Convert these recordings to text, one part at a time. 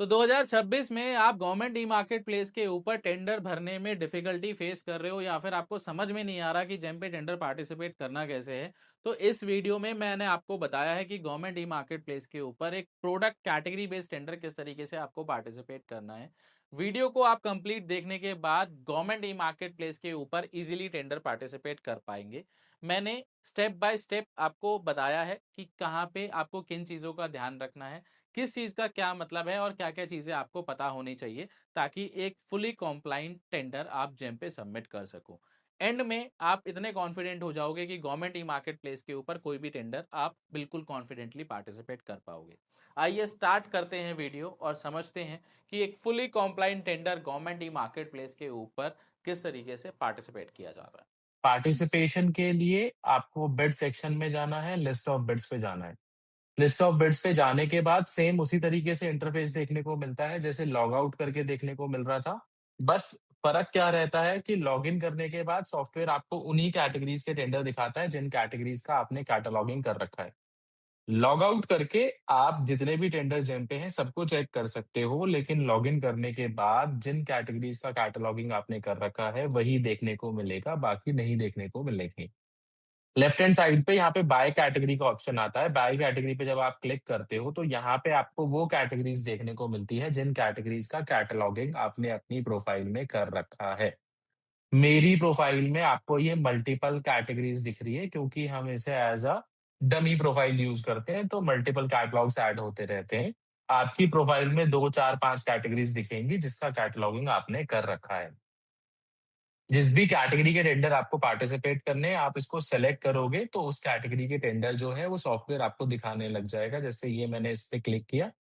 तो 2026 में आप गवर्नमेंट ई मार्केट प्लेस के ऊपर टेंडर भरने में डिफिकल्टी फेस कर रहे हो या फिर आपको समझ में नहीं आ रहा कि जेम पे टेंडर पार्टिसिपेट करना कैसे है, तो इस वीडियो में मैंने आपको बताया है कि गवर्नमेंट ई मार्केट प्लेस के ऊपर एक प्रोडक्ट कैटेगरी बेस्ड टेंडर किस तरीके से आपको पार्टिसिपेट करना है। वीडियो को आप कंप्लीट देखने के बाद गवर्नमेंट ई मार्केट प्लेस के ऊपर इजीली टेंडर पार्टिसिपेट कर पाएंगे। मैंने स्टेप बाय स्टेप आपको बताया है कि कहाँ पे आपको किन चीजों का ध्यान रखना है, किस चीज का क्या मतलब है और क्या क्या चीजें आपको पता होनी चाहिए, ताकि एक फुली कॉम्प्लाइंट टेंडर आप जेम पे सबमिट कर सको। एंड में आप इतने कॉन्फिडेंट हो जाओगे कि गवर्नमेंट ई मार्केट प्लेस के ऊपर कोई भी टेंडर आप बिल्कुल कॉन्फिडेंटली पार्टिसिपेट कर पाओगे। आइए स्टार्ट करते हैं वीडियो और समझते हैं कि एक fully compliant tender government e market place के ऊपर किस तरीके से पार्टिसिपेट किया जाता है। पार्टिसिपेशन के लिए आपको बिड सेक्शन में जाना है, लिस्ट ऑफ बिड्स पे जाना है। लिस्ट ऑफ बिड्स पे जाने के बाद सेम उसी तरीके से इंटरफेस देखने को मिलता है जैसे लॉग आउट करके देखने को मिल रहा था। बस फर्क क्या रहता है कि लॉग इन करने के बाद सॉफ्टवेयर आपको उन्हीं कैटेगरीज के टेंडर दिखाता है जिन कैटेगरीज का आपने कैटलॉगिंग कर रखा है। लॉग आउट करके आप जितने भी टेंडर जेम पे हैं सबको चेक कर सकते हो, लेकिन लॉग इन करने के बाद जिन कैटेगरीज का कैटलॉगिंग आपने कर रखा है वही देखने को मिलेगा, बाकी नहीं देखने को मिलेंगे। लेफ्ट हैंड साइड पे यहाँ पे बाय कैटेगरी का ऑप्शन आता है। बाय कैटेगरी पे जब आप क्लिक करते हो तो यहाँ पे आपको वो कैटेगरीज देखने को मिलती है जिन कैटेगरीज का कैटलॉगिंग आपने अपनी प्रोफाइल में कर रखा है। मेरी प्रोफाइल में आपको ये मल्टीपल कैटेगरीज दिख रही है क्योंकि हम इसे as a dummy profile use करते हैं, तो मल्टीपल कैटलॉग्स ऐड होते रहते हैं। आपकी प्रोफाइल में 2 4 5 कैटेगरीज दिखेंगी जिसका कैटलॉगिंग आपने कर रखा है। जिस भी कैटेगरी के टेंडर आपको पार्टिसिपेट करने हैं आप इसको सेलेक्ट करोगे तो उस कैटेगरी के टेंडर जो है वो सॉफ्टवेयर आपको दिखाने लग जाएगा। जैसे ये मैंने इस पे क्लिक किया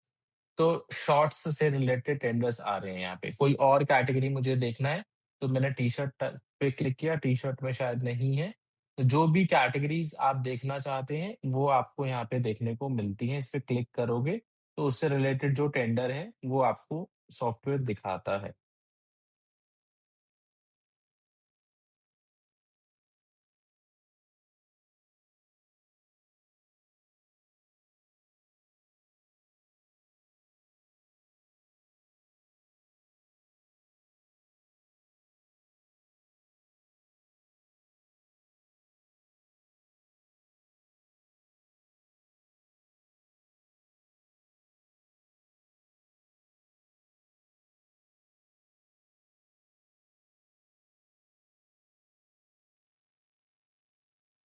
तो शॉर्ट्स से रिलेटेड टेंडर्स आ रहे हैं। यहाँ पे कोई और कैटेगरी मुझे देखना है तो मैंने टी शर्ट पे क्लिक किया, टी शर्ट में शायद नहीं है। तो जो भी कैटेगरीज आप देखना चाहते हैं वो आपको यहाँ पे देखने को मिलती हैं। इस पे क्लिक करोगे तो उससे रिलेटेड जो टेंडर है वो आपको सॉफ्टवेयर दिखाता है।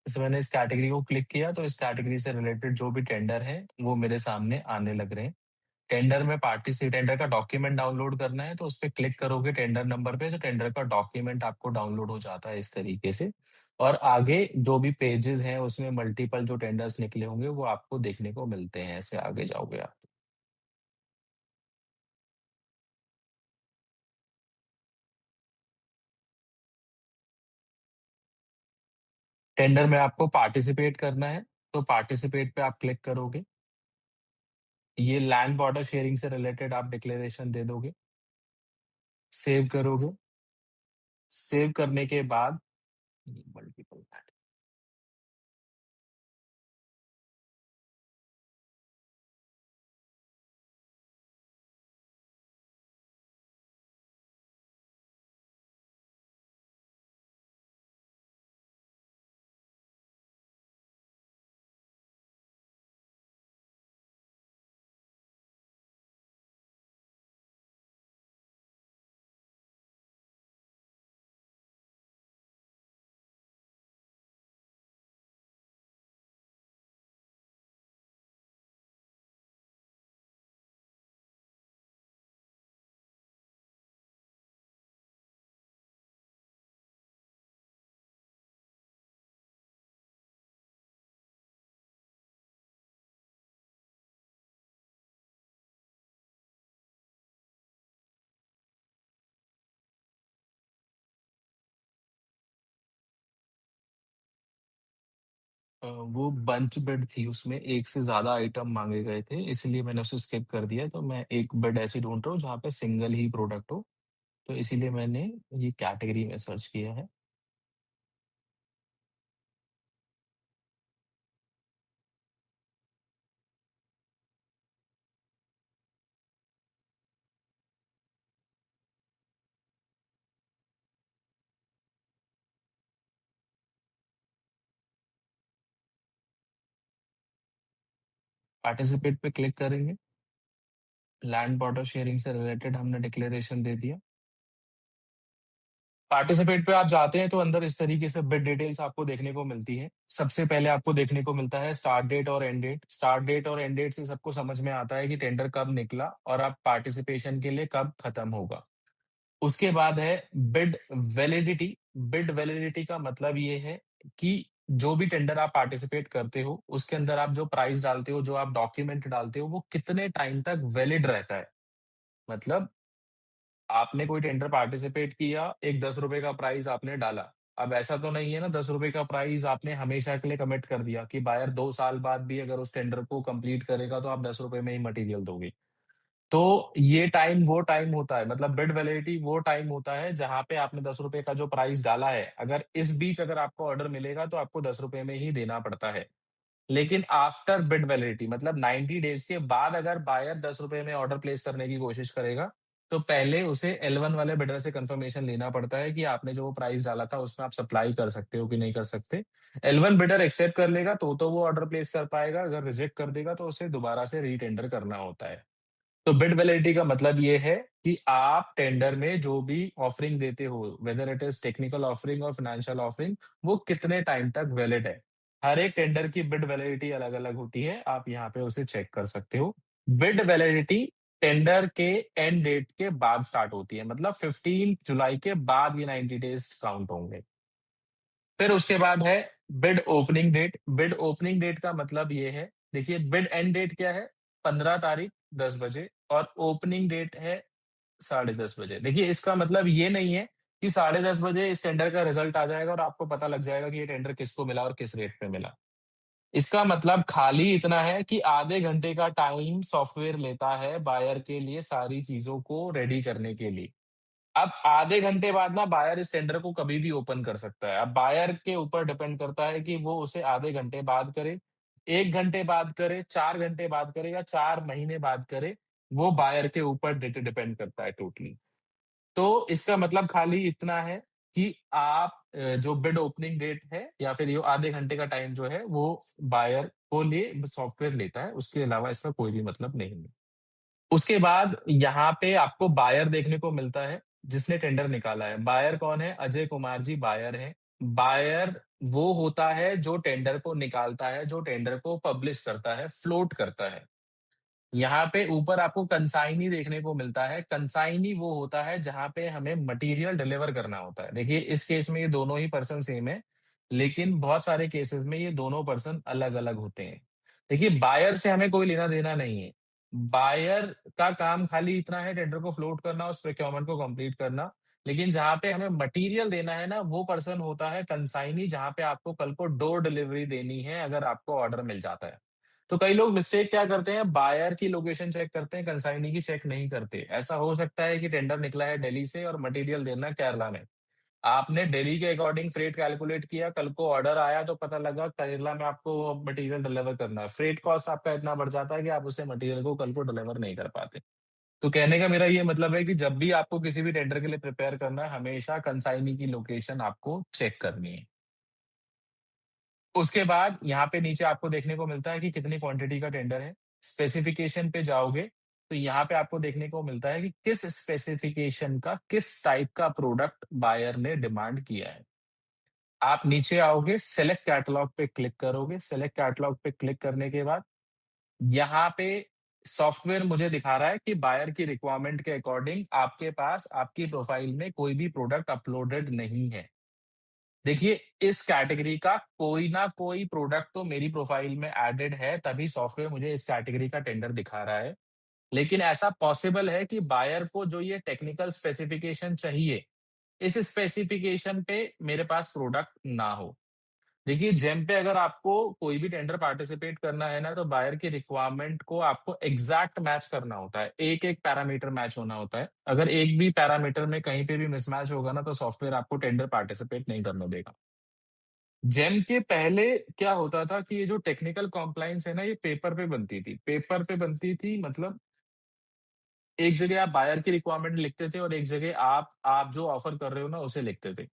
तो मैंने इस कैटेगरी को क्लिक किया तो इस कैटेगरी से रिलेटेड जो भी टेंडर है वो मेरे सामने आने लग रहे हैं। टेंडर में पार्टी से टेंडर का डॉक्यूमेंट डाउनलोड करना है तो उस पर क्लिक करोगे टेंडर नंबर पे तो टेंडर का डॉक्यूमेंट आपको डाउनलोड हो जाता है इस तरीके से। और आगे जो भी पेजेस हैं उसमें मल्टीपल जो टेंडर्स निकले होंगे वो आपको देखने को मिलते हैं। ऐसे आगे जाओगे आप। टेंडर में आपको पार्टिसिपेट करना है तो पार्टिसिपेट पे आप क्लिक करोगे। ये लैंड बॉर्डर शेयरिंग से रिलेटेड आप डिक्लेरेशन दे दोगे, सेव करोगे। सेव करने के बाद मल्टीपल वो बंच बिड थी, उसमें एक से ज्यादा आइटम मांगे गए थे इसलिए मैंने उसे स्किप कर दिया। तो मैं एक बिड ऐसी ढूंढ रहा हूँ जहाँ पे सिंगल ही प्रोडक्ट हो, तो इसीलिए मैंने ये कैटेगरी में सर्च किया है। पार्टिसिपेट पे क्लिक करेंगे। लैंड बॉर्डर शेयरिंग से रिलेटेड हमने डिक्लेरेशन दे दिया। पार्टिसिपेट पे आप जाते हैं तो अंदर इस तरीके से बिड डिटेल्स आपको देखने को मिलती है। सबसे पहले आपको देखने को मिलता है स्टार्ट डेट और एंड डेट। स्टार्ट डेट और एंड डेट से सबको समझ में आता है कि टेंडर कब निकला और आप पार्टिसिपेशन के लिए कब खत्म होगा। उसके बाद है बिड वैलिडिटी। बिड वैलिडिटी का मतलब ये है कि जो भी टेंडर आप पार्टिसिपेट करते हो, उसके अंदर आप जो प्राइस डालते हो, जो आप डॉक्यूमेंट डालते हो, वो कितने टाइम तक वैलिड रहता है। मतलब आपने कोई टेंडर पार्टिसिपेट किया, एक ₹10 का प्राइस आपने डाला। अब ऐसा तो नहीं है ना ₹10 का प्राइस आपने हमेशा के लिए कमिट कर दिया कि बायर 2 साल बाद भी अगर उस टेंडर को कंप्लीट करेगा तो आप ₹10 में ही मटेरियल दोगे। तो ये टाइम वो टाइम होता है, मतलब बिड वैलिडिटी वो टाइम होता है जहाँ पे आपने ₹10 का जो प्राइस डाला है, अगर इस बीच अगर आपको ऑर्डर मिलेगा तो आपको ₹10 में ही देना पड़ता है। लेकिन आफ्टर बिड वैलिडिटी मतलब 90 डेज के बाद अगर बायर ₹10 में ऑर्डर प्लेस करने की कोशिश करेगा, तो पहले उसे L1 वाले बिडर से कंफर्मेशन लेना पड़ता है कि आपने जो वो प्राइस डाला था उसमें आप सप्लाई कर सकते हो कि नहीं कर सकते। L1 बिडर एक्सेप्ट कर लेगा तो वो ऑर्डर प्लेस कर पाएगा, अगर रिजेक्ट कर देगा तो उसे दोबारा से रीटेंडर करना होता है। तो बिड वैलिडिटी का मतलब ये है कि आप टेंडर में जो भी ऑफरिंग देते हो, whether it is technical offering और फाइनेंशियल ऑफरिंग, वो कितने टाइम तक वैलिड है। हर एक टेंडर की बिड वैलिडिटी अलग-अलग होती है, आप यहाँ पे उसे चेक कर सकते हो। बिड वैलिडिटी टेंडर के एंड डेट के बाद स्टार्ट होती है, मतलब 15 जुलाई के बाद ये 90 डेज काउंट होंगे। फिर उसके बाद है bid opening date. Bid opening date का मतलब ये है, देखिए बिड एंड डेट क्या है? 15 तारीख 10 बजे और ओपनिंग डेट है 10:30 बजे। देखिए इसका मतलब ये नहीं है कि 10:30 बजे इस टेंडर का रिजल्ट आ जाएगा और आपको पता लग जाएगा कि ये टेंडर किसको मिला और किस रेट पे मिला। इसका मतलब खाली इतना है कि आधे घंटे का टाइम सॉफ्टवेयर लेता है बायर के लिए सारी चीज़ों को रेडी करने के लिए। अब आधे घंटे बाद ना बायर इस टेंडर को कभी भी ओपन कर सकता है। अब बायर के ऊपर डिपेंड करता है कि वो उसे आधे घंटे बाद करे, 1 घंटे बाद करे, 4 घंटे बाद करे या 4 महीने बाद करे, वो बायर के ऊपर डिपेंड करता है टोटली। तो इसका मतलब खाली इतना है कि आप जो बिड ओपनिंग डेट है या फिर ये आधे घंटे का टाइम जो है वो बायर को लिए सॉफ्टवेयर लेता है, उसके अलावा इसका कोई भी मतलब नहीं है। उसके बाद यहाँ पे आपको बायर देखने को मिलता है, जिसने टेंडर निकाला है। बायर कौन है? अजय कुमार जी बायर हैं। बायर वो होता है जो टेंडर को निकालता है, जो टेंडर को पब्लिश करता है, फ्लोट करता है। यहाँ पे ऊपर आपको कंसाइनी देखने को मिलता है। कंसाइनी वो होता है जहाँ पे हमें मटेरियल डिलीवर करना होता है। देखिए इस केस में ये दोनों ही पर्सन सेम है, लेकिन बहुत सारे केसेस में ये दोनों पर्सन अलग-अलग होते हैं। देखिए बायर से हमें कोई लेना-देना नहीं है। बायर का काम खाली इतना है टेंडर को फ्लोट करना, उस प्रोक्योरमेंट को कंप्लीट करना। लेकिन जहाँ पे हमें मटेरियल देना है ना, वो पर्सन होता है कंसाइनी, जहाँ पे आपको कल को डोर डिलीवरी देनी है अगर आपको ऑर्डर मिल जाता है। तो कई लोग मिस्टेक क्या करते हैं, बायर की लोकेशन चेक करते हैं, कंसाइनी की चेक नहीं करते। ऐसा हो सकता है कि टेंडर निकला है दिल्ली से और मटेरियल देना है केरला में। आपने दिल्ली के अकॉर्डिंग फ्रेट कैलकुलेट किया, कल को ऑर्डर आया तो पता लगा केरला में आपको मटेरियल डिलीवर करना है। फ्रेट कॉस्ट आपका इतना बढ़ जाता है कि आप उसे मटेरियल को कल को डिलीवर नहीं कर पाते। तो कहने का मेरा ये मतलब है कि जब भी आपको किसी भी टेंडर के लिए प्रिपेयर करना है, हमेशा कंसाइनी की लोकेशन आपको चेक करनी है। उसके बाद यहाँ पे नीचे आपको देखने को मिलता है कि कितनी क्वांटिटी का टेंडर है। स्पेसिफिकेशन पे जाओगे, तो यहाँ पे आपको देखने को मिलता है कि किस स्पेसिफिकेशन का, किस टाइप का प्रोडक्ट बायर ने डिमांड किया है। आप नीचे आओगे, सेलेक्ट कैटलॉग पे क्लिक करोगे। सेलेक्ट कैटलॉग पे क्लिक करने के बाद यहाँ पे सॉफ्टवेयर मुझे दिखा रहा है कि बायर की रिक्वायरमेंट के अकॉर्डिंग आपके पास आपकी प्रोफाइल में कोई भी प्रोडक्ट अपलोडेड नहीं है। देखिए, इस कैटेगरी का कोई ना कोई प्रोडक्ट तो मेरी प्रोफाइल में एडेड है, तभी सॉफ्टवेयर मुझे इस कैटेगरी का टेंडर दिखा रहा है। लेकिन ऐसा पॉसिबल है कि बायर को जो ये टेक्निकल स्पेसिफिकेशन चाहिए, इस स्पेसिफिकेशन पे मेरे पास प्रोडक्ट ना हो। देखिए, जेम पे अगर आपको कोई भी टेंडर पार्टिसिपेट करना है ना, तो बायर की रिक्वायरमेंट को आपको एग्जैक्ट मैच करना होता है। एक-एक पैरामीटर मैच होना होता है। अगर एक भी पैरामीटर में कहीं पे भी मिसमैच होगा ना, तो सॉफ्टवेयर आपको टेंडर पार्टिसिपेट नहीं करने देगा। जेम के पहले क्या होता था कि ये जो टेक्निकल कॉम्प्लायंस है ना, ये पेपर पे बनती थी। पेपर पे बनती थी मतलब एक जगह आप बायर की रिक्वायरमेंट लिखते थे और एक जगह आप जो ऑफर कर रहे हो ना, उसे लिखते थे।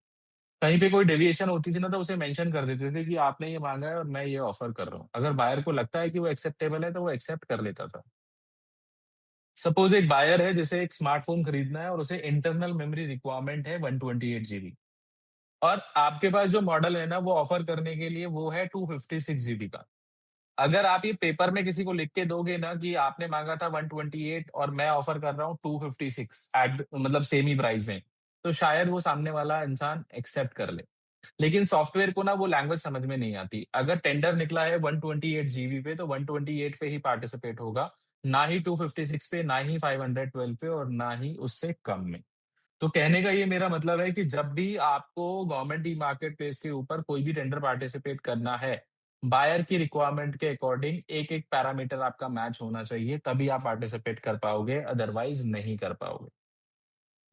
कहीं पे कोई डेविएशन होती थी ना तो उसे मेंशन कर देते थे कि आपने ये माँगा है और मैं ये ऑफर कर रहा हूँ। अगर बायर को लगता है कि वो एक्सेप्टेबल है तो वो एक्सेप्ट कर लेता था। सपोज़ एक बायर है जिसे एक स्मार्टफ़ोन खरीदना है और उसे इंटरनल मेमोरी रिक्वायरमेंट है 128 जीबी और आपके पास जो मॉडल है ना वो ऑफर करने के लिए वो है 256 जीबी का। अगर आप ये पेपर में किसी को लिख के दोगे ना कि आपने माँगा था 128 और मैं ऑफर कर रहा हूँ 256 मतलब सेम ही प्राइस में, तो शायद वो सामने वाला इंसान एक्सेप्ट कर ले। लेकिन सॉफ्टवेयर को ना वो लैंग्वेज समझ में नहीं आती। अगर टेंडर निकला है 128 जीबी पे तो 128 पे ही पार्टिसिपेट होगा, ना ही 256 पे, ना ही 512 पे और ना ही उससे कम में। तो कहने का ये मेरा मतलब है कि जब भी आपको गवर्नमेंट ई मार्केट प्लेस के ऊपर कोई भी टेंडर पार्टिसिपेट करना है, बायर की रिक्वायरमेंट के अकॉर्डिंग एक-एक पैरामीटर आपका मैच होना चाहिए, तभी आप पार्टिसिपेट कर पाओगे, अदरवाइज़ नहीं कर पाओगे।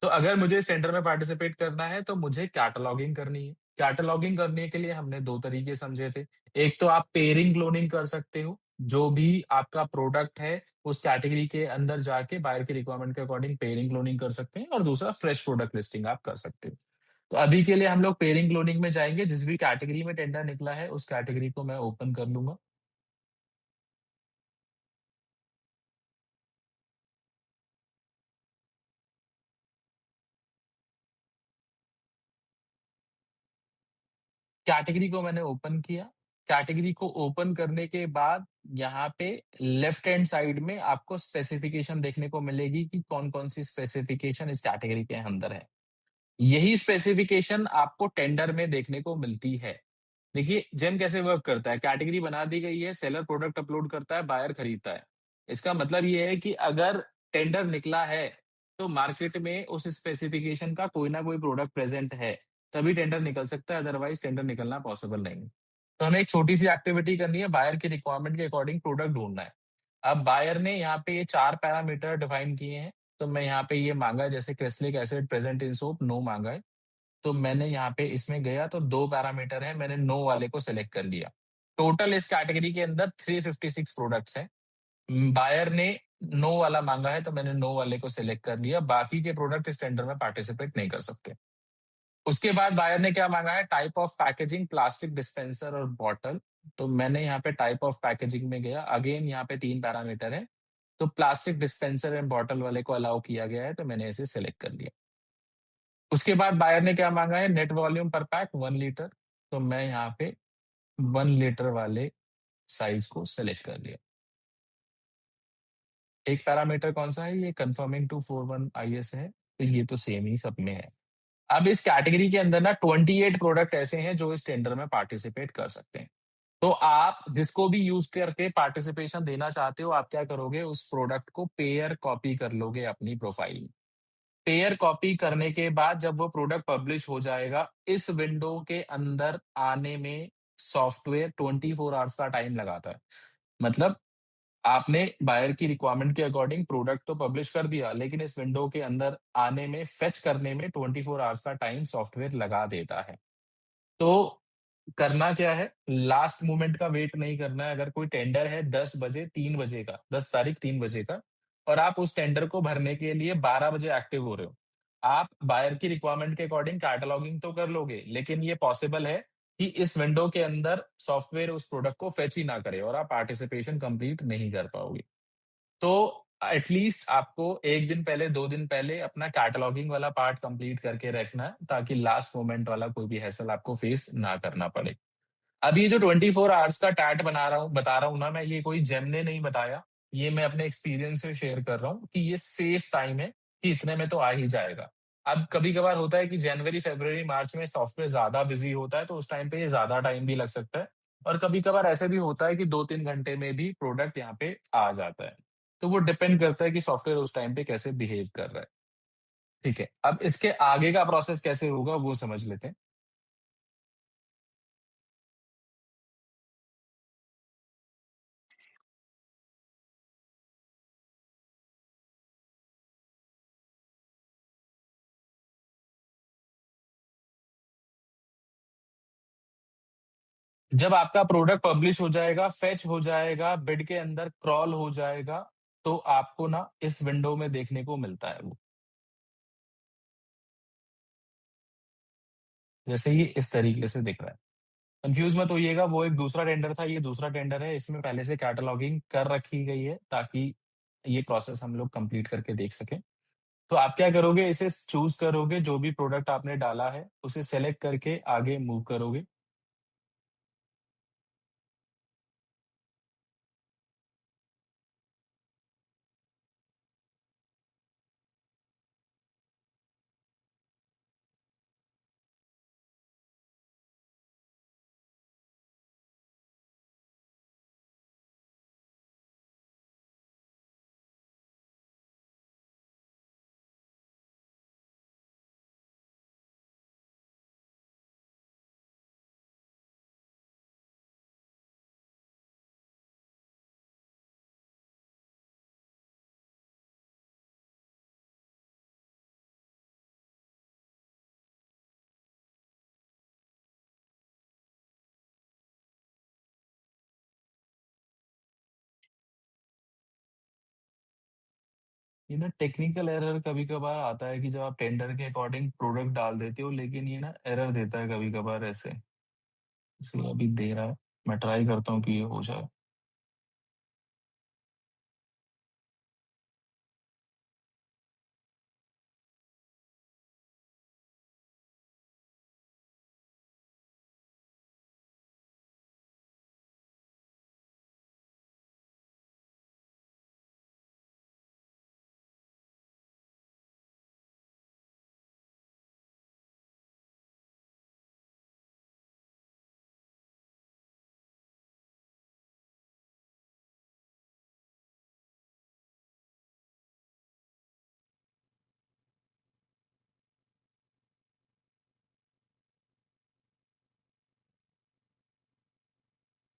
तो अगर मुझे इस टेंडर में पार्टिसिपेट करना है तो मुझे कैटलॉगिंग करनी है। कैटलॉगिंग करने के लिए हमने 2 तरीके समझे थे। एक तो आप पेयरिंग क्लोनिंग कर सकते हो, जो भी आपका प्रोडक्ट है उस कैटेगरी के अंदर जाके बायर की रिक्वायरमेंट के अकॉर्डिंग पेयरिंग क्लोनिंग कर सकते हैं और दूसरा फ्रेश प्रोडक्ट लिस्टिंग आप कर सकते हो। तो अभी के लिए हम लोग पेयरिंग क्लोनिंग में जाएँगे, जिस भी कैटेगरी में टेंडर निकला है उस कैटेगरी को मैं ओपन कर लूँगा। कैटेगरी को मैंने ओपन किया। कैटेगरी को ओपन करने के बाद यहाँ पे लेफ्ट हैंड साइड में आपको स्पेसिफिकेशन देखने को मिलेगी कि कौन-कौन सी स्पेसिफिकेशन इस कैटेगरी के अंदर है। यही स्पेसिफिकेशन आपको टेंडर में देखने को मिलती है। देखिए, जेम कैसे वर्क करता है, कैटेगरी बना दी गई है, सेलर प्रोडक्ट अपलोड करता है, बायर खरीदता है। इसका मतलब ये है कि अगर टेंडर निकला है, तो मार्केट में उस स्पेसिफिकेशन का कोई ना कोई प्रोडक्ट प्रेज़ेंट है, तभी टेंडर निकल सकता है, अदरवाइज़ टेंडर निकलना पॉसिबल नहीं है। तो हमें एक छोटी-सी एक्टिविटी करनी है, बायर की रिक्वायरमेंट के अकॉर्डिंग प्रोडक्ट ढूँढना है। अब बायर ने यहाँ पे ये 4 पैरामीटर डिफाइन किए हैं, तो मैं यहाँ पे ये माँगा है जैसे crystallic acid present in soap, no माँगा है। तो मैंने यहाँ पे इसमें गया तो 2 पैरामीटर हैं, मैंने नो वाले को सिलेक्ट कर लिया। टोटल इस कैटेगरी के अंदर 356 प्रोडक्ट्स हैं। बायर ने नो वाला माँगा है तो मैंने नो वाले को सिलेक्ट कर लिया, बाकी के प्रोडक्ट इस टेंडर में पार्टिसिपेट नहीं कर सकते। उसके बाद बायर ने क्या माँगा है, type of packaging, plastic dispenser और बॉटल। तो मैंने यहाँ पे टाइप ऑफ पैकेजिंग में गया, अगेन यहाँ पे 3 पैरामीटर हैं। तो प्लास्टिक डिस्पेंसर एंड बॉटल वाले को अलाउ किया गया है, तो मैंने इसे सिलेक्ट कर लिया। उसके बाद बायर ने क्या माँगा है, नेट वॉल्यूम पर पैक 1 लीटर, तो मैं यहाँ पे 1 लीटर वाले साइज़ को सेलेक्ट कर लिया। एक पैरामीटर कौन-सा है, ये कन्फर्मिंग टू 41 आईएस है, तो ये तो सेम ही सब में है। अब इस कैटेगरी के अंदर ना 28 प्रोडक्ट ऐसे हैं जो इस टेंडर में पार्टिसिपेट कर सकते हैं। तो आप जिसको भी यूज़ करके पार्टिसिपेशन देना चाहते हो, आप क्या करोगे, उस प्रोडक्ट को पेयर कॉपी कर लोगे अपनी प्रोफाइल में। पेयर कॉपी करने के बाद जब वो प्रोडक्ट पब्लिश हो जाएगा, इस विंडो के अंदर आने में सॉफ्टवेयर 24 आवर्स का टाइम लगाता है। मतलब आपने बायर की रिक्वायरमेंट के अकॉर्डिंग प्रोडक्ट तो पब्लिश कर दिया, लेकिन इस विंडो के अंदर आने में, फेच करने में 24 आवर्स का टाइम सॉफ्टवेयर लगा देता है। तो करना क्या है, लास्ट मोमेंट का वेट नहीं करना है। अगर कोई टेंडर है 10 बजे 3 बजे का, 10 तारीख 3 बजे का और आप उस टेंडर को भरने के लिए 12 बजे एक्टिव हो रहे हो। आप बायर की रिक्वायरमेंट के अकॉर्डिंग कैटलॉगिंग तो कर लोगे, लेकिन ये पॉसिबल है कि इस विंडो के अंदर सॉफ्टवेयर उस प्रोडक्ट को फेच ही ना करे और आप पार्टिसिपेशन कंप्लीट नहीं कर पाओगे। तो एटलीस्ट आपको 1 दिन पहले, 2 दिन पहले अपना कैटलॉगिंग वाला पार्ट कंप्लीट करके रखना है, ताकि लास्ट मोमेंट वाला कोई भी हैसल आपको फेस ना करना पड़े। अब ये जो 24 आवर्स का टैट बता रहा हूँ ना मैं, ये कोई जेम ने नहीं बताया। ये मैं अपने एक्सपीरियंस से शेयर कर रहा हूँ कि ये सेफ टाइम है कि इतने में तो आ ही जाएगा। अब कभी-कभार होता है कि जनवरी, फरवरी, मार्च में सॉफ्टवेयर ज़्यादा बिज़ी होता है, तो उस टाइम पे ये ज़्यादा टाइम भी लग सकता है और कभी-कभार ऐसा भी होता है कि 2-3 घंटे में भी प्रोडक्ट यहाँ पे आ जाता है। तो वो डिपेंड करता है कि सॉफ्टवेयर उस टाइम पे कैसे बिहेव कर रहा है। ठीक है, अब इसके आगे का प्रोसेस कैसे होगा वो समझ लेते हैं। जब आपका प्रोडक्ट पब्लिश हो जाएगा, फेच हो जाएगा, बिड के अंदर क्रॉल हो जाएगा, तो आपको ना इस विंडो में देखने को मिलता है वो। जैसे ये इस तरीके से दिख रहा है। कंफ्यूज मत होइएगा, वो एक दूसरा टेंडर था, ये दूसरा टेंडर है। इसमें पहले से कैटलॉगिंग कर रखी गई है ताकि ये प्रोसेस हम लोग कंप्लीट करके देख सकें। तो आप क्या करोगे, इसे चूज करोगे, जो भी प्रोडक्ट आपने डाला है उसे सेलेक्ट करके आगे मूव करोगे। ये ना टेक्निकल एरर कभी कभार आता है कि जब आप टेंडर के अकॉर्डिंग प्रोडक्ट डाल देते हो, लेकिन ये ना एरर देता है कभी कभार ऐसे। इसलिए अभी दे रहा है, मैं ट्राई करता हूँ कि ये हो जाए।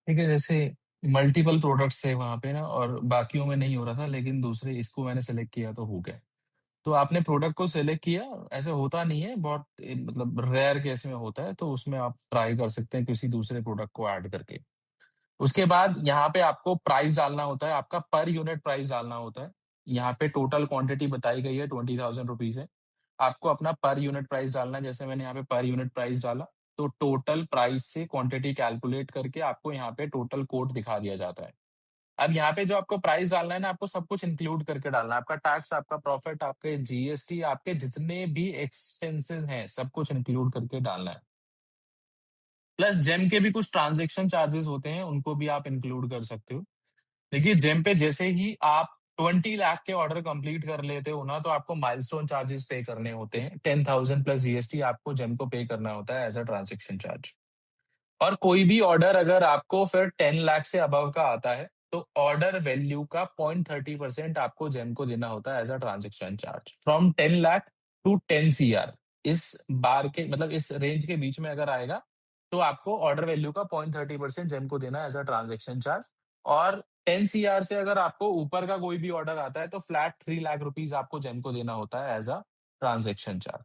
ठीक है, जैसे मल्टीपल प्रोडक्ट्स थे वहां पे ना, और बाकियों में नहीं हो रहा था, लेकिन दूसरे इसको मैंने सेलेक्ट किया तो हो गया। तो आपने प्रोडक्ट को सेलेक्ट किया, ऐसे होता नहीं है, बहुत मतलब रेयर केस में होता है, तो उसमें आप ट्राई कर सकते हैं किसी दूसरे प्रोडक्ट को ऐड करके। उसके बाद यहाँ पे आपको प्राइस डालना होता है, आपका पर यूनिट प्राइस डालना होता है। यहाँ पे टोटल क्वांटिटी बताई गई है, 20,000 रुपीज है। आपको अपना पर यूनिट प्राइस डालना है, जैसे मैंने यहाँ पे पर यूनिट प्राइस डाला, तो टोटल प्राइस से क्वांटिटी कैलकुलेट करके आपको यहाँ पे टोटल कोट दिखा दिया जाता है। अब यहाँ पे जो आपको प्राइस डालना है ना, आपको सब कुछ इंक्लूड करके डालना है, आपका टैक्स, आपका प्रॉफिट, आपके जीएसटी, आपके जितने भी एक्सपेंसेस हैं, सब कुछ इंक्लूड करके डालना है। प्लस जेम के भी कुछ ट्रांजेक्शन चार्जेस होते हैं, उनको भी आप इंक्लूड कर सकते हो। देखिए, जेम पे जैसे ही आप 20 लाख के ऑर्डर कंप्लीट कर लेते हो ना, तो आपको माइलस्टोन चार्जेस पे करने होते हैं। 10,000 प्लस जीएसटी आपको जेम को पे करना होता है एज अ ट्रांजेक्शन चार्ज। और कोई भी ऑर्डर अगर आपको फिर 10 लाख से अबव का आता है, तो ऑर्डर वैल्यू का 0.30% आपको जेम को देना होता है as a transaction charge. From 10 lakh to 10 CR, इस बार के मतलब इस रेंज के बीच में अगर आएगा, तो आपको ऑर्डर वैल्यू का 0.30% जेम को देना है एज अ ट्रांजेक्शन चार्ज। और 10 CR से अगर आपको ऊपर का कोई भी ऑर्डर आता है, तो फ्लैट 3 लाख रुपीज आपको जेम को देना होता है एज अ ट्रांजेक्शन चार्ज।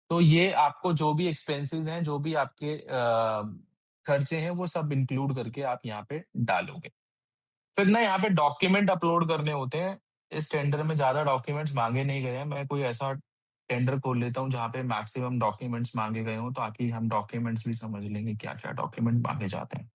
तो ये आपको जो भी एक्सपेंसेस हैं, जो भी आपके खर्चे हैं, वो सब इंक्लूड करके आप यहाँ पे डालोगे। फिर ना यहाँ पे डॉक्यूमेंट अपलोड करने होते हैं। इस टेंडर में ज्यादा डॉक्यूमेंट्स मांगे नहीं गए हैं। मैं कोई ऐसा टेंडर खोल लेता हूँ जहाँ पे मैक्सिमम डॉक्यूमेंट्स मांगे गए हों, ताकि हम डॉक्यूमेंट्स भी समझ लेंगे क्या क्या डॉक्यूमेंट मांगे जाते हैं।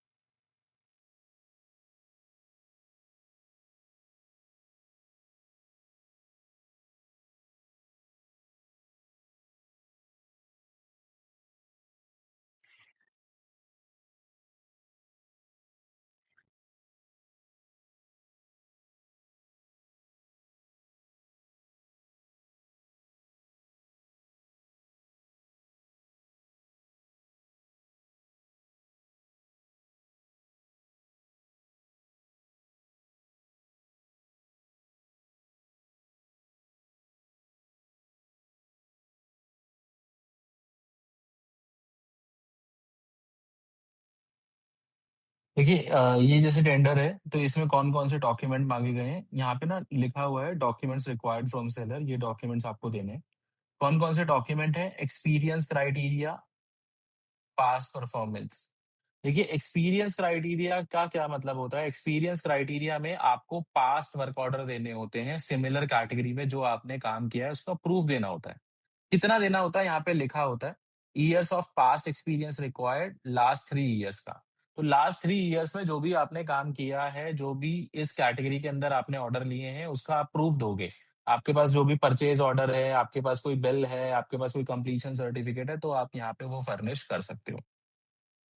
देखिए, ये जैसे टेंडर है, तो इसमें कौन कौन से डॉक्यूमेंट मांगे गए हैं, यहाँ पे ना लिखा हुआ है, डॉक्यूमेंट्स रिक्वायर्ड फ्रॉम सेलर। ये डॉक्यूमेंट्स आपको देने हैं। कौन कौन से डॉक्यूमेंट है? एक्सपीरियंस क्राइटेरिया, पास परफॉर्मेंस। देखिए, एक्सपीरियंस क्राइटेरिया का क्या मतलब होता है? एक्सपीरियंस क्राइटेरिया में आपको पास्ट वर्क ऑर्डर देने होते हैं, सिमिलर कैटेगरी में जो आपने काम किया है उसका प्रूफ देना होता है। कितना देना होता है यहाँ पे लिखा होता है। Years of past experience required last 3 years का। तो लास्ट 3 ईयर्स में जो भी आपने काम किया है, जो भी इस कैटेगरी के अंदर आपने ऑर्डर लिए हैं, उसका आप प्रूफ दोगे। आपके पास जो भी परचेज़ ऑर्डर है, आपके पास कोई बिल है, आपके पास कोई कंप्लीशन सर्टिफिकेट है, तो आप यहाँ पे वो फर्निश कर सकते हो।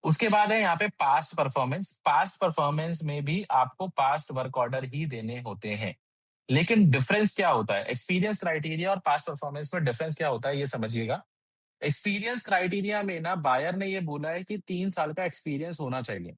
उसके बाद है यहाँ पे पास्ट परफॉर्मेंस। पास्ट परफॉर्मेंस में भी आपको पास्ट वर्क ऑर्डर ही देने होते हैं। लेकिन डिफरेंस क्या होता है? एक्सपीरियंस क्राइटेरिया और पास्ट परफॉर्मेंस में डिफरेंस क्या होता है, ये समझिएगा। एक्सपीरियंस क्राइटेरिया में ना बायर ने ये बोला है कि 3 साल का एक्सपीरियंस होना चाहिए।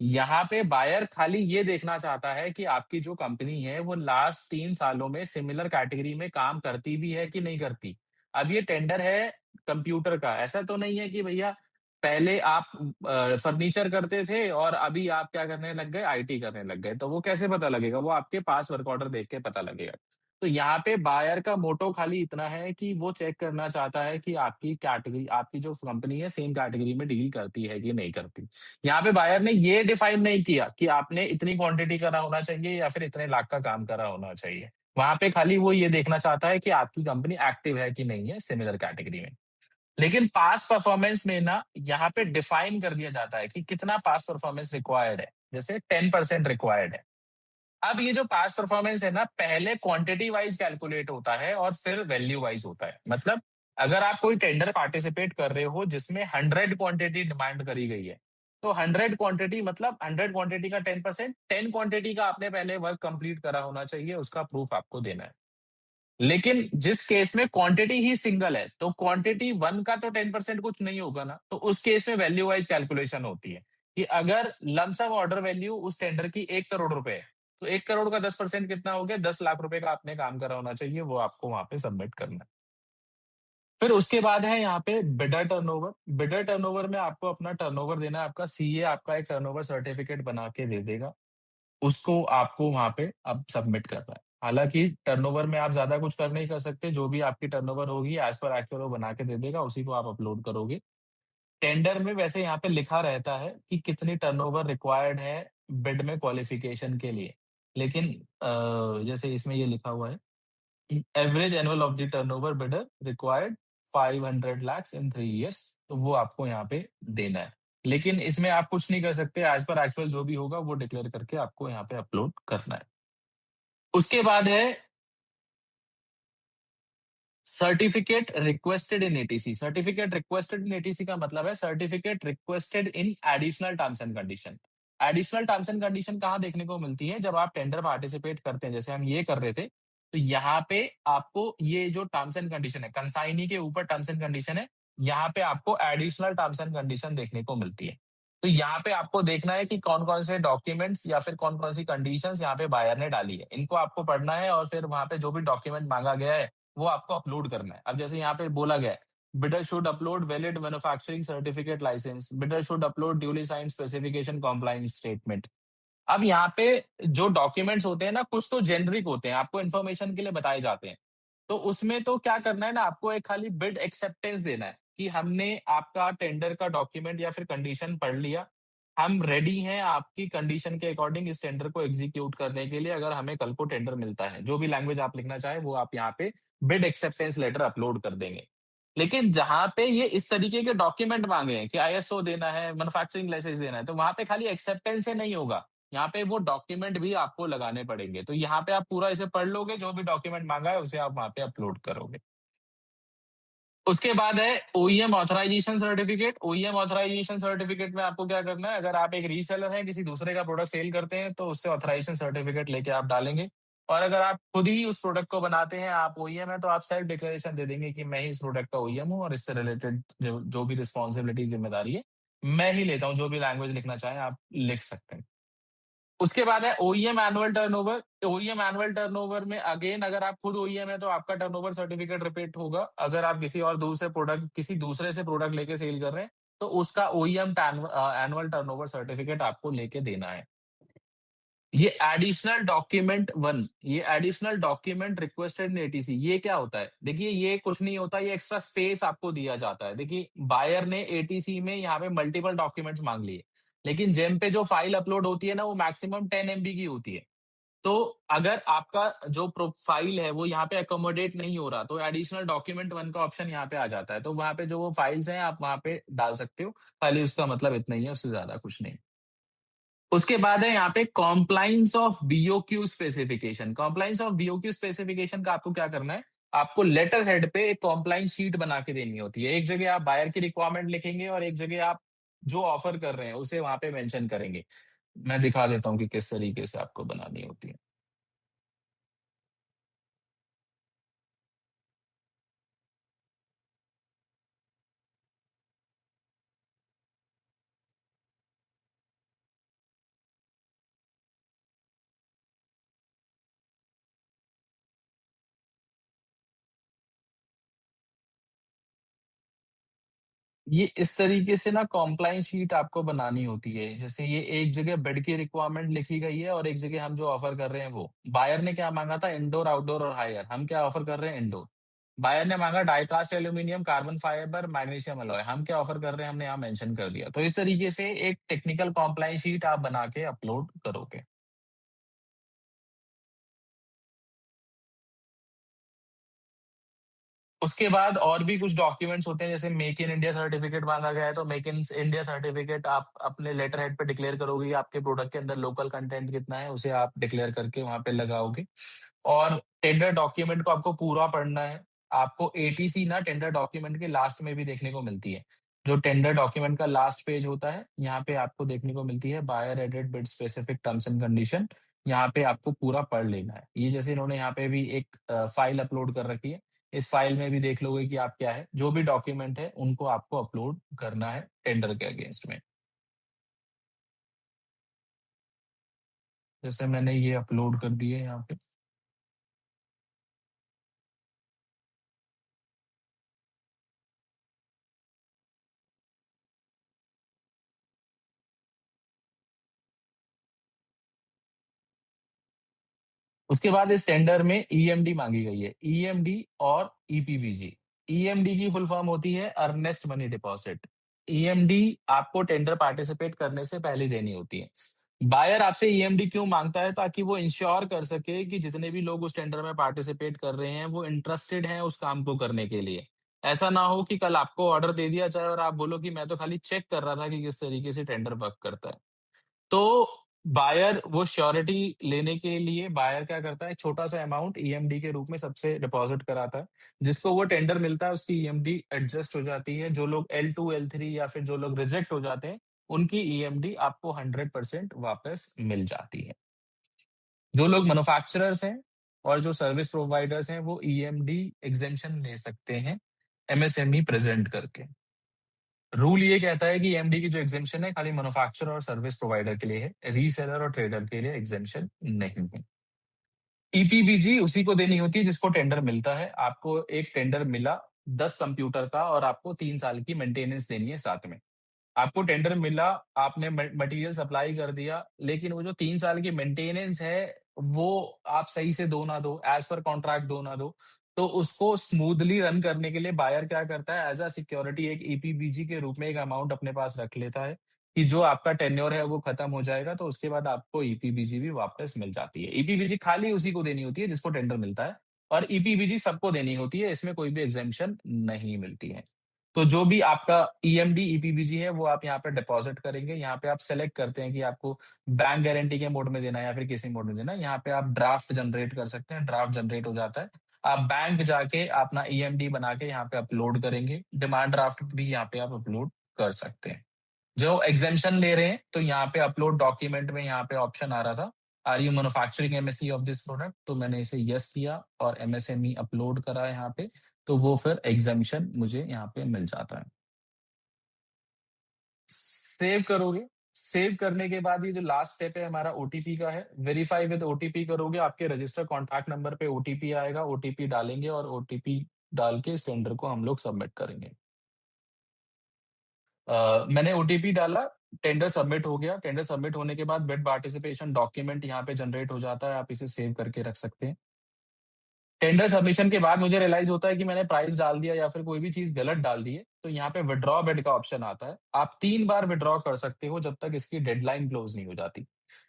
यहाँ पे बायर खाली ये देखना चाहता है कि आपकी जो कंपनी है वो लास्ट 3 सालों में सिमिलर कैटेगरी में काम करती भी है कि नहीं करती। अब ये टेंडर है कंप्यूटर का, ऐसा तो नहीं है कि भैया पहले आप फर्नीचर करते थे और अभी आप क्या करने लग गए, आईटी करने लग गए। तो वो कैसे पता लगेगा? वो आपके पास वर्क ऑर्डर देख के पता लगेगा। तो यहाँ पे बायर का मोटो खाली इतना है कि वो चेक करना चाहता है कि आपकी कैटेगरी, आपकी जो कंपनी है सेम कैटेगरी में डील करती है कि नहीं करती। यहाँ पे बायर ने ये डिफाइन नहीं किया कि आपने इतनी क्वांटिटी करा होना चाहिए या फिर इतने लाख का काम करा होना चाहिए। वहां पे खाली वो ये देखना चाहता है कि आपकी कंपनी एक्टिव है कि नहीं है सिमिलर कैटेगरी में। लेकिन पास्ट परफॉर्मेंस में ना यहाँ पे डिफाइन कर दिया जाता है कि कितना पास्ट परफॉर्मेंस रिक्वायर्ड है। जैसे 10% रिक्वायर्ड है। अब ये जो पास्ट परफॉर्मेंस है ना, पहले क्वांटिटी वाइज कैलकुलेट होता है और फिर वैल्यू वाइज होता है। मतलब अगर आप कोई टेंडर पार्टिसिपेट कर रहे हो जिसमें 100 क्वांटिटी डिमांड करी गई है, तो 100 क्वांटिटी मतलब 100 क्वांटिटी का 10%, 10 क्वांटिटी का आपने पहले वर्क कंप्लीट करा होना चाहिए, उसका प्रूफ आपको देना है। लेकिन जिस केस में क्वांटिटी ही सिंगल है, तो क्वांटिटी वन का तो 10% कुछ नहीं होगा ना, तो उस केस में वैल्यू वाइज कैलकुलेशन होती है कि अगर लमसम ऑर्डर वैल्यू उस टेंडर की 1 करोड़ रुपए है, तो 1 करोड़ का 10% कितना हो गया? 10 लाख रुपए का आपने काम करा होना चाहिए, वो आपको वहां पे सबमिट करना है। फिर उसके बाद है यहाँ पे बिडर टर्नओवर। बिडर टर्नओवर में आपको अपना टर्नओवर देना है। आपका सीए आपका एक टर्नओवर सर्टिफिकेट बना के दे देगा। उसको आपको वहाँ पे अब सबमिट करना है। हालाँकि टर्नओवर में आप ज़्यादा कुछ कर नहीं कर सकते, जो भी आपकी टर्नओवर होगी एज़ पर एक्चुअल वो बना के दे देगा, उसी को आप अपलोड करोगे। टेंडर में वैसे यहाँ पे लिखा रहता है कि कितनी टर्नओवर रिक्वायर्ड है बिड में क्वालिफिकेशन के लिए। लेकिन जैसे इसमें ये लिखा हुआ है, average annual of the turnover bidder required 500 lakhs in 3 years, तो वो आपको यहाँ पे देना है। लेकिन इसमें आप कुछ नहीं कर सकते, एज़ पर एक्चुअल जो भी होगा वो डिक्लेयर करके आपको यहाँ पे अपलोड करना है। उसके बाद है सर्टिफिकेट रिक्वेस्टेड इन एटीसी। सर्टिफिकेट रिक्वेस्टेड इन एटीसी का मतलब है certificate requested in additional terms and condition. Additional terms and condition कहाँ देखने को मिलती है? जब आप टेंडर पार्टिसिपेट करते हैं, जैसे हम ये कर रहे थे, तो यहाँ पे आपको ये जो टर्म्स एंड कंडीशन है, कंसाइनी के ऊपर टर्म्स एंड कंडीशन है, यहाँ पे आपको एडिशनल टर्म्स एंड कंडीशन देखने को मिलती है। तो यहाँ पे आपको देखना है कि कौन कौन से डॉक्यूमेंट्स या फिर कौन कौन सी कंडीशंस यहाँ पे बायर ने डाली है, इनको आपको पढ़ना है और फिर वहां पे जो भी डॉक्यूमेंट मांगा गया है वो आपको अपलोड करना है। अब जैसे यहाँ पे बोला गया है, bidder should upload valid manufacturing certificate license, bidder should upload duly signed specification compliance statement. अब यहाँ पे जो डॉक्यूमेंट्स होते हैं ना, कुछ तो जेनरिक होते हैं, आपको इन्फॉर्मेशन के लिए बताए जाते हैं। तो उसमें तो क्या करना है ना, आपको एक खाली बिड एक्सेप्टेंस देना है कि हमने आपका टेंडर का डॉक्यूमेंट या फिर कंडीशन पढ़ लिया। हम रेडी हैं आपकी कंडीशन के अकॉर्डिंग इस टेंडर को एग्जीक्यूट करने के लिए, अगर हमें कल को टेंडर मिलता है। जो भी लैंग्वेज आप लिखना चाहे वो आप यहाँ पे बिड एक्सेप्टेंस लेटर अपलोड कर देंगे। लेकिन जहां पे ये इस तरीके के डॉक्यूमेंट मांगे हैं कि आईएसओ देना है, मैन्युफैक्चरिंग लाइसेंस देना है, तो वहां पे खाली एक्सेप्टेंस से नहीं होगा, यहाँ पे वो डॉक्यूमेंट भी आपको लगाने पड़ेंगे। तो यहाँ पे आप पूरा इसे पढ़ लोगे, जो भी डॉक्यूमेंट मांगा है उसे आप वहां पे अपलोड करोगे। उसके बाद है OEM authorization certificate. OEM authorization certificate में आपको क्या करना है? अगर आप एक रीसेलर हैं, किसी दूसरे का प्रोडक्ट सेल करते हैं, तो उससे ऑथराइजेशन सर्टिफिकेट लेके आप डालेंगे। और अगर आप खुद ही उस प्रोडक्ट को बनाते हैं, आप ओईएम है, तो आप सेल्फ डिक्लेरेशन दे देंगे कि मैं ही इस प्रोडक्ट का ओईएम हूँ और इससे रिलेटेड जो भी रिस्पॉन्सिबिलिटी जिम्मेदारी है मैं ही लेता हूँ। जो भी लैंग्वेज लिखना चाहें आप लिख सकते हैं। उसके बाद है OEM annual turnover. OEM annual turnover में अगेन अगर आप खुद ओईएम है तो आपका टर्नओवर सर्टिफिकेट रिपीट होगा। अगर आप किसी और दूसरे प्रोडक्ट, किसी दूसरे से प्रोडक्ट लेके सेल कर रहे हैं, तो उसका ओईएम एनुअल टर्नओवर सर्टिफिकेट आपको लेके देना है। ये एडिशनल डॉक्यूमेंट वन, ये एडिशनल डॉक्यूमेंट रिक्वेस्टेड इन एटीसी, ये क्या होता है? देखिए ये कुछ नहीं होता, ये एक्स्ट्रा स्पेस आपको दिया जाता है। देखिए बायर ने एटीसी में यहाँ पे मल्टीपल डॉक्यूमेंट्स मांग लिए, लेकिन जेम पे जो फाइल अपलोड होती है ना, वो मैक्सिमम 10 MB की होती है। तो अगर आपका जो प्रोफाइल है वो यहाँ पे अकोमोडेट नहीं हो रहा, तो एडिशनल डॉक्यूमेंट 1 का ऑप्शन यहाँ पे आ जाता है। तो वहाँ पे जो वो फाइल्स हैं आप वहाँ पे डाल सकते हो। खाली उसका मतलब इतना ही है, उससे ज़्यादा कुछ नहीं। उसके बाद है यहाँ पे compliance of BOQ specification. Compliance of BOQ specification का आपको क्या करना है? आपको लेटर हेड पे एक कॉम्प्लायंस शीट बना के देनी होती है। एक जगह आप बायर की रिक्वायरमेंट लिखेंगे और एक जगह आप जो ऑफर कर रहे हैं उसे वहां पे मेंशन करेंगे। मैं दिखा देता हूँ कि किस तरीके से आपको बनानी होती है। ये इस तरीके से ना कॉम्प्लायंस शीट आपको बनानी होती है। जैसे ये एक जगह बेड की रिक्वायरमेंट लिखी गई है और एक जगह हम जो ऑफर कर रहे हैं वो। बायर ने क्या माँगा था? इंडोर, आउटडोर और हायर। हम क्या ऑफर कर रहे हैं? इंडोर। बायर ने माँगा die cast aluminium, carbon fibre, magnesium alloy. हम क्या ऑफर कर रहे हैं? हमने यहाँ मेंशन कर दिया। तो इस तरीके से एक टेक्निकल कॉम्प्लायंस शीट आप बना के अपलोड करोगे। उसके बाद और भी कुछ डॉक्यूमेंट्स होते हैं, जैसे मेक इन इंडिया सर्टिफिकेट मांगा गया है, तो मेक इन इंडिया सर्टिफिकेट आप अपने लेटर हेड पे डिक्लेयर करोगे कि आपके प्रोडक्ट के अंदर लोकल कंटेंट कितना है, उसे आप डिक्लेयर करके वहां पे लगाओगे। और टेंडर डॉक्यूमेंट को आपको पूरा पढ़ना है। आपको एटीसी ना टेंडर डॉक्यूमेंट के लास्ट में भी देखने को मिलती है। जो टेंडर डॉक्यूमेंट का लास्ट पेज होता है, यहाँ पे आपको देखने को मिलती है buyer added bid specific terms and condition. यहाँ पे आपको पूरा पढ़ लेना है। ये जैसे इन्होंने यहाँ पे भी एक फाइल अपलोड कर रखी है, इस फाइल में भी देख लोगे कि आप क्या है, जो भी डॉक्यूमेंट है उनको आपको अपलोड करना है टेंडर के अगेंस्ट में। जैसे मैंने ये अपलोड कर दिए यहाँ पे। उसके बाद इस टेंडर में ईएमडी मांगी गई है, ईएमडी और ईपीबीजी। ईएमडी की फुल फॉर्म होती है अर्नेस्ट मनी डिपॉजिट। ईएमडी आपको टेंडर पार्टिसिपेट करने से पहले देनी होती है। बायर आपसे ईएमडी क्यों मांगता है? ताकि वो इंश्योर कर सके कि जितने भी लोग उस टेंडर में पार्टिसिपेट कर रहे हैं वो इंटरेस्टेड हैं उस काम को करने के लिए। ऐसा ना हो कि कल आपको ऑर्डर दे दिया जाए और आप बोलो कि मैं तो खाली चेक कर रहा था कि किस तरीके से टेंडर वर्क करता है। तो बायर वो श्योरिटी लेने के लिए बायर क्या करता है, छोटा-सा अमाउंट ईएमडी के रूप में सबसे डिपॉज़िट कराता है। जिसको वो टेंडर मिलता है उसकी ईएमडी एडजस्ट हो जाती है। जो लोग L2, L3 या फिर जो लोग रिजेक्ट हो जाते हैं, उनकी ईएमडी आपको 100% वापस मिल जाती है। जो लोग मैन्युफैक्चरर्स हैं और जो सर्विस प्रोवाइडर्स हैं, वो ईएमडी एग्जेम्पशन ले सकते हैं एमएसएमई प्रेज़ेंट करके। रूल ये कहता है कि एमडी की जो एग्जेम्पशन है खाली मैन्युफैक्चरर और सर्विस प्रोवाइडर के लिए है, रीसेलर और ट्रेडर के लिए एग्जेम्पशन नहीं है। ईपीबीजी उसी को देनी होती है जिसको टेंडर मिलता है। आपको एक टेंडर मिला 10 कंप्यूटर का और आपको 3 साल की मेंटेनेंस देनी है साथ में। आपको टेंडर मिला, आपने मटेरियल सप्लाई कर दिया, लेकिन वो जो 3 साल की मेंटेनेंस है, वो आप सही से दो ना दो, एज़ पर कॉन्ट्रैक्ट दो ना दो, तो उसको स्मूथली रन करने के लिए बायर क्या करता है, एज़ अ सिक्योरिटी एक ईपीबीजी के रूप में एक अमाउंट अपने पास रख लेता है, कि जो आपका टेन्योर है वो खत्म हो जाएगा, तो उसके बाद आपको ईपीबीजी भी वापस मिल जाती है। ईपीबीजी खाली उसी को देनी होती है जिसको टेंडर मिलता है और ईपीबीजी सबको देनी होती है, इसमें कोई भी एग्जेम्पशन नहीं मिलती है। तो जो भी आपका ईएमडी, ईपीबीजी है वो आप यहाँ पे डिपॉज़िट करेंगे। यहाँ पे आप सेलेक्ट करते हैं कि आपको बैंक गारंटी के मोड में देना है या फिर किसी मोड में देना है। यहाँ पे आप ड्राफ्ट जनरेट कर सकते हैं, ड्राफ्ट जनरेट हो जाता है। आप बैंक जाके अपना ईएमडी बना के यहाँ पे अपलोड करेंगे। डिमांड ड्राफ्ट भी यहाँ पे आप अपलोड कर सकते हैं। जो एग्जेम्पशन ले रहे हैं, तो यहाँ पे अपलोड डॉक्यूमेंट में यहाँ पे ऑप्शन आ रहा था, are you manufacturing MSE of this product? तो मैंने इसे यस किया और एमएसएमई अपलोड करा है यहाँ पे, तो वो फिर एग्जेम्पशन मुझे यहाँ पे मिल जाता है। सेव करोगे, सेव करने के बाद ये जो लास्ट स्टेप है हमारा ओटीपी का है, वेरीफाई विद ओटीपी करोगे, आपके रजिस्टर कॉन्टैक्ट नंबर पे ओटीपी आएगा, ओटीपी डालेंगे और ओटीपी डाल के इस टेंडर को हम लोग सबमिट करेंगे। मैंने ओटीपी डाला, टेंडर सबमिट हो गया। टेंडर सबमिट होने के बाद बिड पार्टिसिपेशन डॉक्यूमेंट यहाँ पे जनरेट हो जाता है, आप इसे सेव करके रख सकते हैं। टेंडर सबमिशन के बाद मुझे रियलाइज होता है कि मैंने प्राइस डाल दिया या फिर कोई भी चीज गलत डाल दी है, तो यहाँ पे विड्रॉ बिड का ऑप्शन आता है। आप 3 बार विड्रॉ कर सकते हो जब तक इसकी डेडलाइन क्लोज नहीं हो जाती।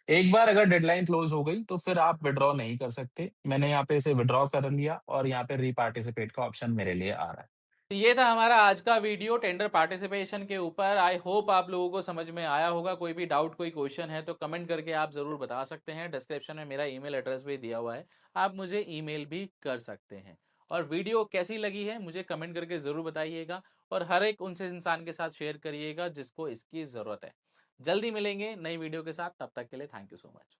एक बार अगर डेडलाइन क्लोज़ हो गई, तो फिर आप विथड्रॉ नहीं कर सकते। मैंने यहाँ पे इसे विथड्रॉ कर लिया और यहाँ पे रीपार्टिसिपेट का ऑप्शन मेरे लिए आ रहा है। तो ये था हमारा आज का वीडियो टेंडर पार्टिसिपेशन के ऊपर। आई होप आप लोगों को समझ में आया होगा। कोई भी डाउट, कोई क्वेश्चन है तो कमेंट करके आप ज़रूर बता सकते हैं। डिस्क्रिप्शन में मेरा ईमेल एड्रेस भी दिया हुआ है, आप मुझे ईमेल भी कर सकते हैं। और वीडियो कैसी लगी है मुझे कमेंट करके ज़रूर बताइएगा, और हर एक उनसे इंसान के साथ शेयर करिएगा जिसको इसकी ज़रूरत है। जल्दी मिलेंगे नई वीडियो के साथ, तब तक के लिए थैंक यू सो मच।